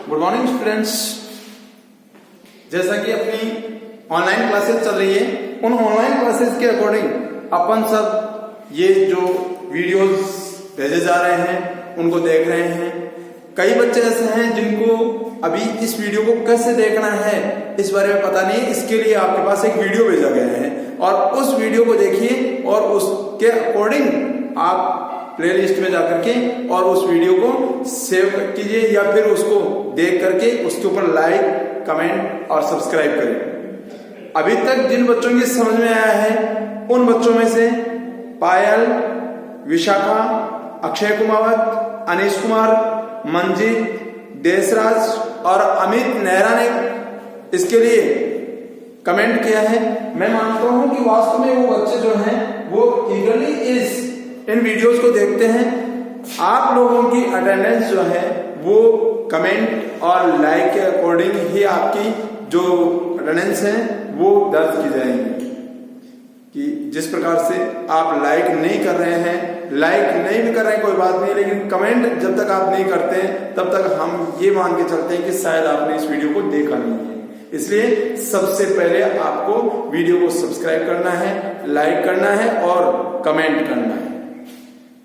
Good morning students. जैसा कि अपनी ऑनलाइन क्लासेस चल रही है, उन ऑनलाइन क्लासेस के अकॉर्डिंग अपन सब ये जो वीडियोस भेजे जा रहे हैं उनको देख रहे हैं। कई बच्चे ऐसे हैं जिनको अभी इस वीडियो को कैसे देखना है इस बारे में पता नहीं है। इसके लिए आपके पास एक वीडियो भेजा गया है और उस वीडियो को देखिए और उसके अकॉर्डिंग आप प्लेलिस्ट में जाकर के और उस वीडियो को सेव कीजिए या फिर उसको देख करके उसके ऊपर लाइक, कमेंट और सब्सक्राइब करें। अभी तक जिन बच्चों की समझ में आया है उन बच्चों में से पायल, विशाखा, अक्षय कुमावत, अनीश कुमार, मंजीत, देशराज और अमित नेहरा ने इसके लिए कमेंट किया है। मैं मानता हूं कि वास्तव में वो बच्चे जो हैं वो ईगरली इन वीडियोस को देखते हैं। आप लोगों की अटेंडेंस जो है वो कमेंट और लाइक के अकॉर्डिंग ही आपकी जो अटेंडेंस है वो दर्ज की जाएगी। कि जिस प्रकार से आप लाइक नहीं कर रहे हैं, लाइक नहीं भी कर रहे हैं कोई बात नहीं, लेकिन कमेंट जब तक आप नहीं करते हैं तब तक हम ये मान के चलते हैं कि शायद आपने इस वीडियो को देखा नहीं है। इसलिए सबसे पहले आपको वीडियो को सब्सक्राइब करना है, लाइक करना है और कमेंट करना है,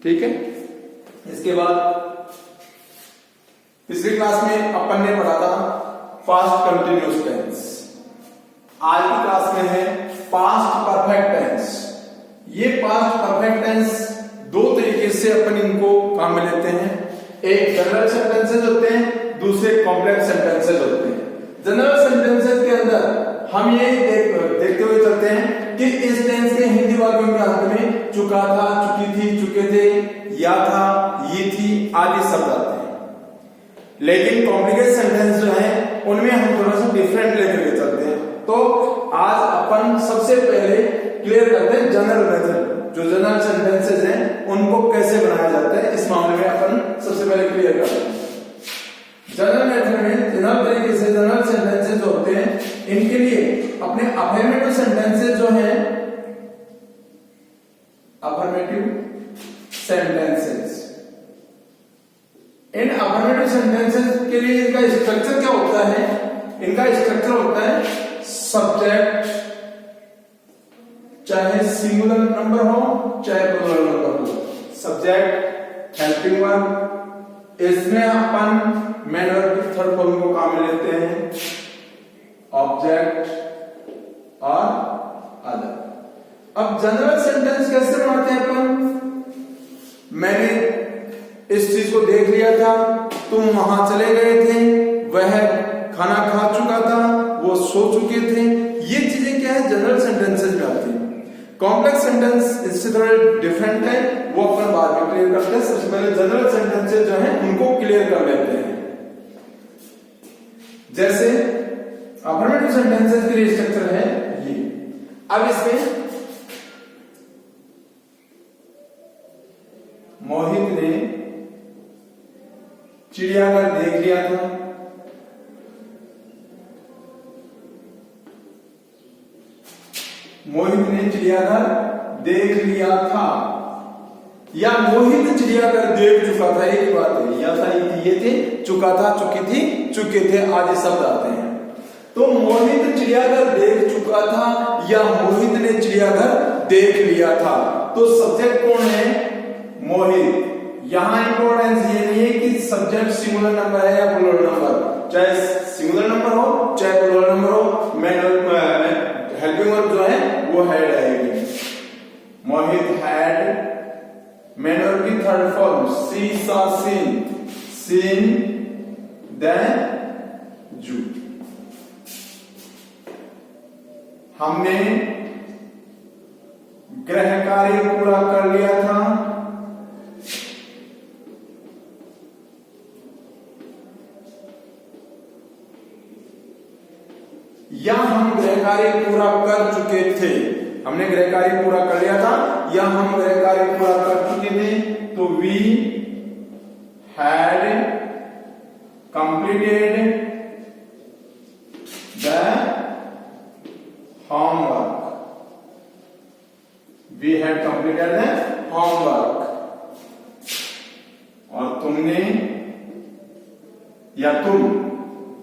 ठीक है। इसके बाद पिछली क्लास में अपन ने पढ़ा था पास्ट कंटिन्यूअस टेंस। आज की क्लास में है पास्ट परफेक्ट टेंस। ये पास्ट परफेक्ट टेंस दो तरीके से अपन इनको काम में लेते हैं। एक जनरल सेंटेंसेस होते हैं, दूसरे कॉम्प्लेक्स सेंटेंसेस होते हैं। जनरल सेंटेंसेस के अंदर हम ये देखते हुए चलते हैं कि इस टेंस के हिंदी वाक्यों के अंत में चुका था, चुकी थी, चुके थे, या था, ये थी आदि शब्द आते हैं। लेकिन कॉम्प्लिकेट सेंटेंस जो है उनमें हम थोड़ा सा डिफरेंट लेकर के चलते हैं। तो आज अपन सबसे पहले क्लियर करते हैं जनरल मेथड। जो जनरल सेंटेंसेस हैं उनको कैसे बनाया जाता है इस मामले में अपन सबसे पहले क्लियर करते हैं। जनरल मेथड में जनरल तरीके से जनरल सेंटेंसेस जो होते हैं इनके लिए अपने अफर्मेटिव सेंटेंसेस जो हैं, अफर्मेटिव सेंटेंसेस, इन अफर्मेटिव सेंटेंसेस के लिए इनका स्ट्रक्चर क्या होता है? इनका स्ट्रक्चर होता है सब्जेक्ट, चाहे सिंगुलर नंबर हो चाहे प्लूरल नंबर हो। सब्जेक्ट, हेल्पिंग वर्ब, इसमें अपन मेन वर्ब की थर्ड फॉर्म को काम में लेते हैं, ऑब्जेक्ट और अदर। अब जनरल सेंटेंस कैसे बनाते हैं अपन? मैंने इस चीज को देख लिया था, तुम वहां चले गए थे, वह खाना खा चुका था, वो सो चुके थे। ये चीजें क्या है जनरल सेंटेंसेस में आती है। कॉम्प्लेक्स सेंटेंस इससे थोड़े डिफरेंट है, वो अपन बाद में क्लियर करते हैं। सबसे पहले जनरल सेंटेंसेस जो हैं उनको क्लियर कर लेते हैं। जैसे अफर्मेटिव सेंटेंसेस के लिए स्ट्रक्चर है ये। अब इसमें मोहित ने चिड़ियाघर देख लिया था, मोहित ने चिड़ियाघर देख लिया था, या मोहित चिड़ियाघर देख चुका था। एक बात है, या था, ये थे, चुका था, चुकी थी, चुके थे आदि शब्द आते हैं। तो मोहित चिड़ियाघर देख चुका था या मोहित ने चिड़ियाघर देख लिया था। तो सब्जेक्ट कौन है? मोहित। यहां इंपॉर्टेंस ये नहीं है कि सब्जेक्ट सिंगुलर नंबर है या प्लूरल नंबर, चाहे सिंगुलर नंबर हो चाहे प्लूरल नंबर हो, हेल्पिंग वर्ब जो है वो हैड आएगी। मोहित हैड, मेन वर्ब की थर्ड फॉर्म सी, सा, सीन, सीन, देन जू। हमने गृह कार्य पूरा कर लिया था, या हम गृह कार्य पूरा कर चुके थे। हमने गृह कार्य पूरा कर लिया था या हम गृह कार्य पूरा कर चुके थे। तो we had completed the homework. We had completed the homework. और तुमने या तुम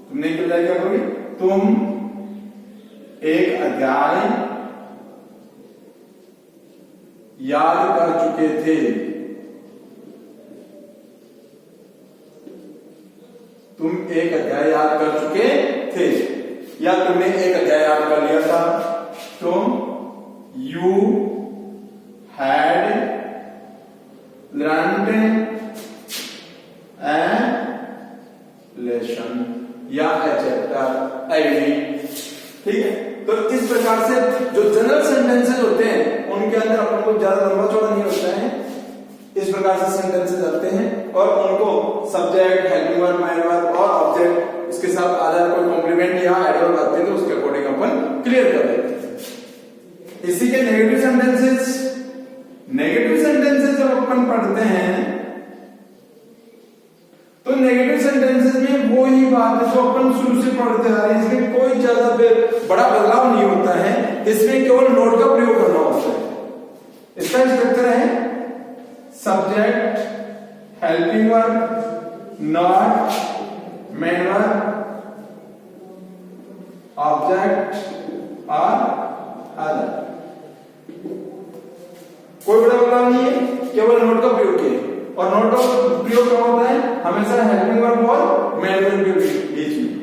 तुमने एक अध्याय क्या करोगे, तुम एक अध्याय याद कर चुके थे। तुम एक अध्याय याद कर चुके थे या तुमने एक अध्याय याद कर लिया था। तुम you had learned A lesson या ए चैप्टर एवरी। ठीक है, तो इस प्रकार से जो जनरल सेंटेंसेस होते हैं उनके अंदर अपन को ज्यादा लंबा चौड़ा नहीं होता है, इस प्रकार से सेंटेंसेस आते हैं और उनको subject, helping verb, main verb और ऑब्जेक्ट उसके साथ आधार कोई कॉम्प्लीमेंट या एडवर्ब आते हैं तो उसके अकॉर्डिंग अपन क्लियर कर देते हैं। इसी के नेगेटिव सेंटेंसेस जब अपन पढ़ते हैं तो नेगेटिव सेंटेंसेस में वो ही बात है जो अपन शुरू से पढ़ते आ रहे हैं, इसमें कोई ज्यादा बड़ा बदलाव नहीं होता है, इसमें केवल नोट का प्रयोग करना होता है। इसका स्ट्रक्चर है subject, helping verb, not, main verb, object और अदर। कोई बड़ा बदलाव नहीं है, केवल नोट का प्रयोग किया और नोट का प्रयोग कब होता है, हमेशा हेल्पिंग वर्ब और मेन वर्ब के बीच में।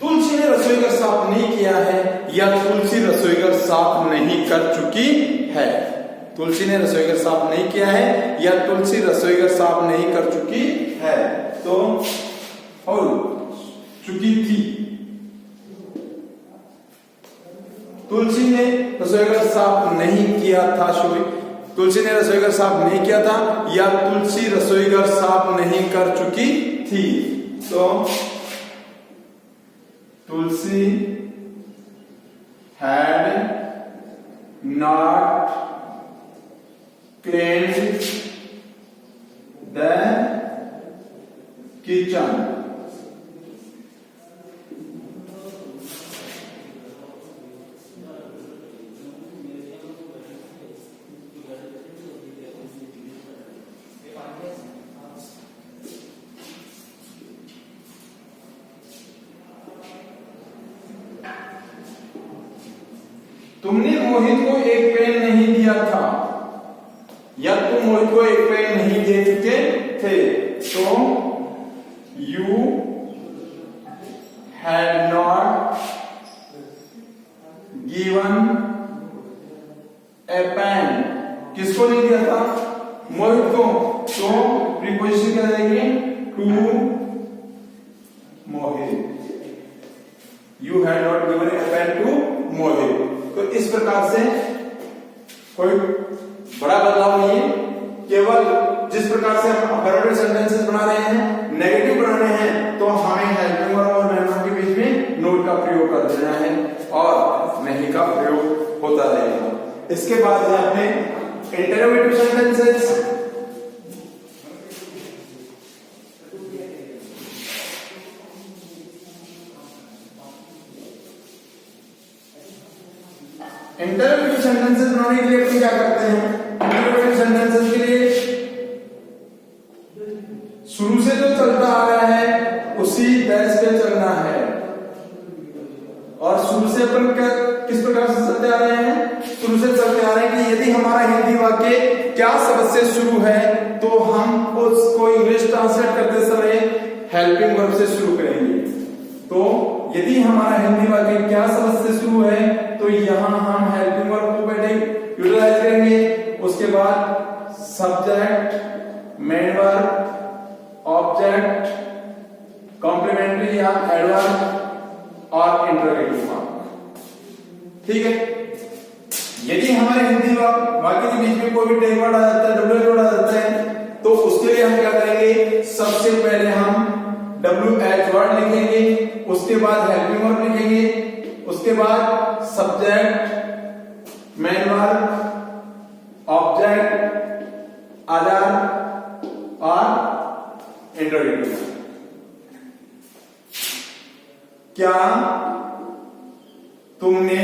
तुलसी ने रसोई घर साफ नहीं किया है या तुलसी रसोई घर साफ नहीं कर चुकी है। तुलसी ने रसोई घर साफ नहीं किया है या तुलसी रसोई घर साफ नहीं कर चुकी है। तो और चुकी थी, तुलसी ने रसोई घर साफ नहीं किया था, तुलसी ने रसोई घर साफ नहीं किया था या तुलसी रसोई घर साफ नहीं कर चुकी थी। तो तुलसी had not cleaned the kitchen. तुमने मोहित को एक पेन नहीं दिया था या तुम मोहित को एक पेन नहीं दे चुके थे। तो you had not given a pen. किसको नहीं दिया था, मोहित को। तो प्रीपोजिशन क्या जाएगी, to Mohit. You had not given a pen to Mohit. तो इस प्रकार से कोई बड़ा बदलाव नहीं है, केवल जिस प्रकार से हम अफर्मेटिव सेंटेंसेस बना रहे हैं, नेगेटिव बना रहे हैं, तो हमें हेल्पिंग वर्ब और मेन वर्ब के बीच में नोट का प्रयोग कर देना है और नहीं का प्रयोग होता रहेगा। इसके बाद है अपने इंटरोगेटिव सेंटेंसेस। इंटरोगेटिव सेंटेंसेस बनाने के लिए अपन क्या करते हैं, इंटरोगेटिव सेंटेंसेस के लिए शुरू से जो चलता आ रहा है उसी बेस पे चलना है। और शुरू से अपन क्या किस प्रकार से चलते आ रहे हैं, शुरू से चलते आ रहे हैं कि यदि हमारा हिंदी वाक्य क्या शब्द से शुरू है तो हम उसको इंग्लिश ट्रांसलेट करते समय हेल्पिंग वर्ब से शुरू करेंगे। तो यदि हमारा हिंदी वाक्य क्या शब्द से शुरू है तो यहां हम हेल्पिंग वर्ब को पहले यूटिलाइज करेंगे, उसके बाद subject, main verb, object, complementary या एडवर्ब और इंटरोगेटिव मार्क। ठीक है, यदि हमारे हिंदी वाक्य के बीच में कोई भी टैग वर्ड आ जाता है, डब्ल्यू वर्ड आ जाता है, तो उसके लिए हम क्या करेंगे, सबसे पहले हम WH वर्ड लिखेंगे, उसके बाद हेल्पिंग वर्ब लिखेंगे, उसके बाद subject, main verb, object, other और इंट्रोगेटिव। क्या तुमने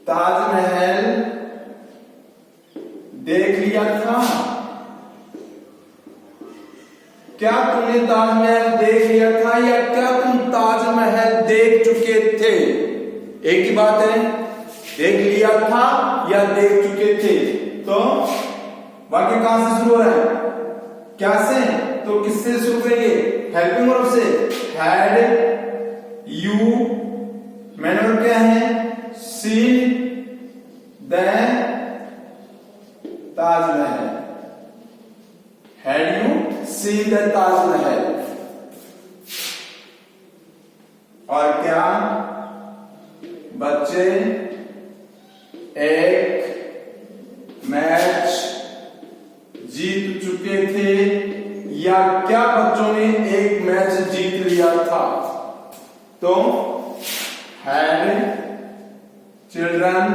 ताजमहल देख लिया था? क्या तुमने ताजमहल देख लिया था या क्या तुम ताजमहल देख चुके थे? एक ही बात है, देख लिया था या देख चुके थे। तो वाक्य कहां से शुरू हो रहा है? क्या से? तो किससे शुरू करेंगे? हेल्पिंग वर्ब से। हैड यू, मैंने वर्ब क्या है? Seen the Taj Mahal. Had you seen the Taj Mahal. और क्या बच्चे एक मैच जीत चुके थे या क्या बच्चों ने एक मैच जीत लिया था? तो had children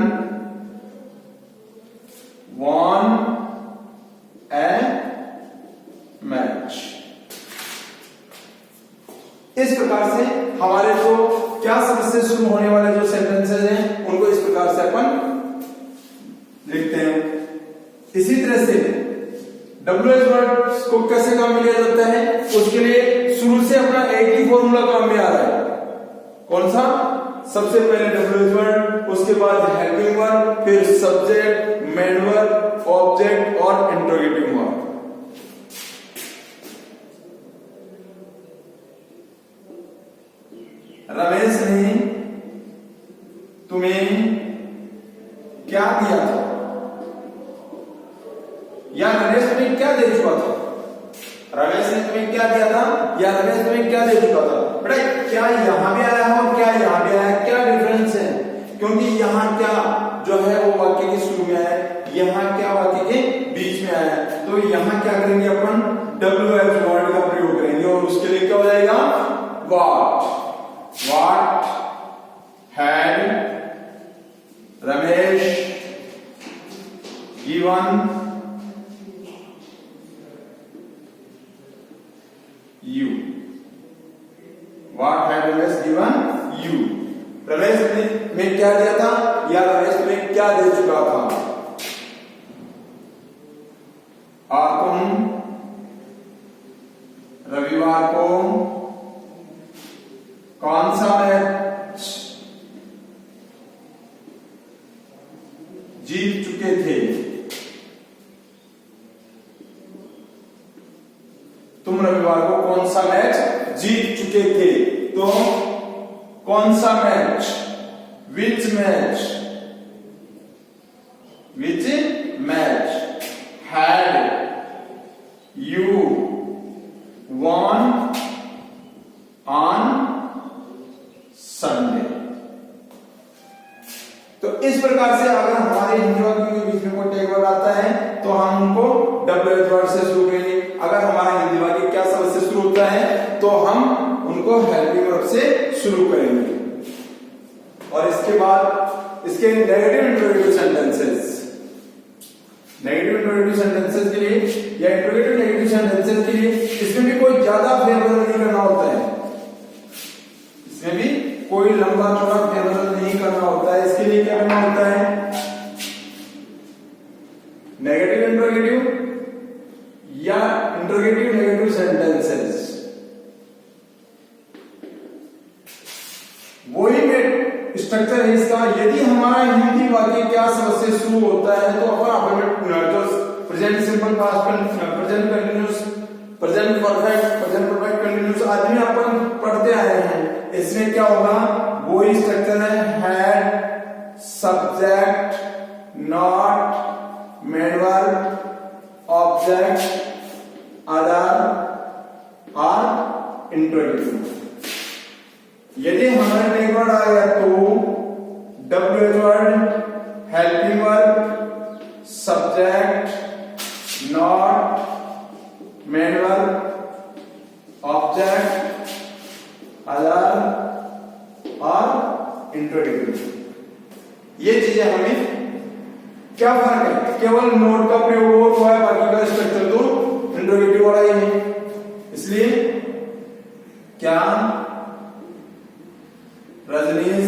won a match. इस प्रकार से हमारे जो क्या शब्द से शुरू होने वाले जो सेंटेंसेस हैं उनको इस प्रकार से अपन लिखते हैं। इसी तरह से WH वर्ड को कैसे काम में लिया जाता है उसके लिए शुरू से अपना एक ही फॉर्मूला काम में आ रहा है। कौन सा? सबसे पहले WH वर्ड, उसके बाद हेल्पिंग वर्ब, फिर सब्जेक्ट, मेन वर्ब, ऑब्जेक्ट और इंट्रोगेटिव वर्ब। रमेश ने तुम्हें क्या दिया था या रमेश तुम्हें क्या दे चुका था? रमेश ने तुम्हें क्या दिया था या रमेश तुम्हें क्या दे चुका था? बेटा क्या यहां भी आया है और क्या यहां भी आया है? क्या डिफरेंस है? क्योंकि यहां क्या जो है वो वाक्य के शुरू में आया है, यहां क्या वाक्य के बीच में आया है। तो यहां क्या करेंगे अपन? WH वर्ड का प्रयोग करेंगे और उसके लिए क्या हो जाएगा? What had Ramesh given you? What had Ramesh given you? Ramesh ने क्या दिया था या रमेश ने क्या दे चुका था? और तुम रविवार को कौन सा मैच जीत चुके थे? तुम रविवार को कौन सा मैच जीत चुके थे? तो कौन सा match? Which match? Which match had you won on Sunday. तो इस प्रकार से अगर हमारे हिंदी वाक्यों के बीच में कोई टैग वर्ड आता है तो हम उनको WH वर्ड से शुरू करेंगे। अगर हमारा हिंदी वाक्य क्या शब्द से शुरू होता है तो हम उनको हेल्पिंग वर्ब से शुरू करेंगे। और इसके बाद इसके negative interrogative sentences, negative interrogative sentences के लिए या इंट्रोगेटिव नेगेटिव सेंटेंसेस के लिए इसमें भी कोई ज्यादा फेरबदल नहीं करना होता है। इसमें भी कोई लंबा चौड़ा फेरबदल नहीं करना होता है। इसके लिए क्या करना होता है? नेगेटिव इंट्रोगेटिव या इंट्रोगेटिव नेगेटिव सेंटेंसेस वही में स्ट्रक्चर है इसका। यदि हमारा हिंदी वाक्य क्या शब्द से शुरू होता है तो अपन जो present simple past present continuous present perfect continuous आदि में अपन पढ़ते आए हैं। इसमें क्या होगा? वही स्ट्रक्चर है, had, subject, not, main verb, object, other और इंट्रोगेटिव। यदि हमारे टैग वर्ड आ गया तो WH word, helping verb, subject, not, main verb, object, other और इंट्रोगेटिव, ये चीजें हमें क्या फर्क है, केवल नोट का प्रयोग हुआ है, बाकी का स्ट्रक्चर तो इंट्रोगेटिव वाला ही है। इसलिए क्या रजनीश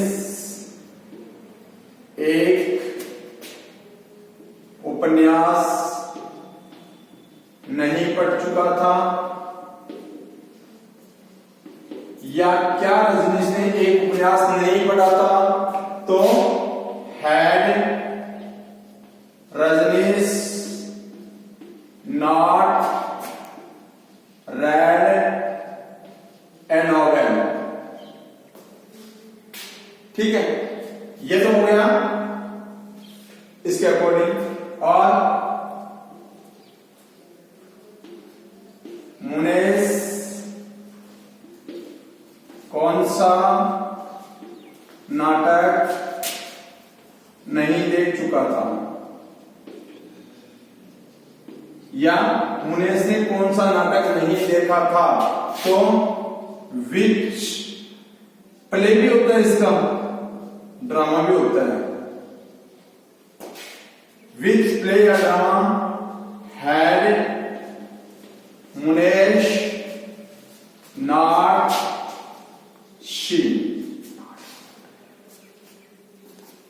एक उपन्यास नहीं पढ़ चुका था, या क्या रजनीश ने एक उपन्यास नहीं पढ़ा था, तो had Rajneesh not read a novel. ठीक है, ये तो हो गया इसके अकॉर्डिंग। और मुनेश कौन सा नाटक नहीं देख चुका था, या मुनेश ने कौन सा नाटक नहीं देखा था, तो विच प्ले भी होता है, इसका ड्रामा भी होता है। विच प्ले या ड्रामा हैड मुनेश नॉट सी।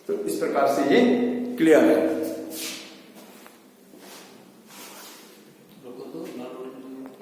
तो इस प्रकार से ये क्लियर है।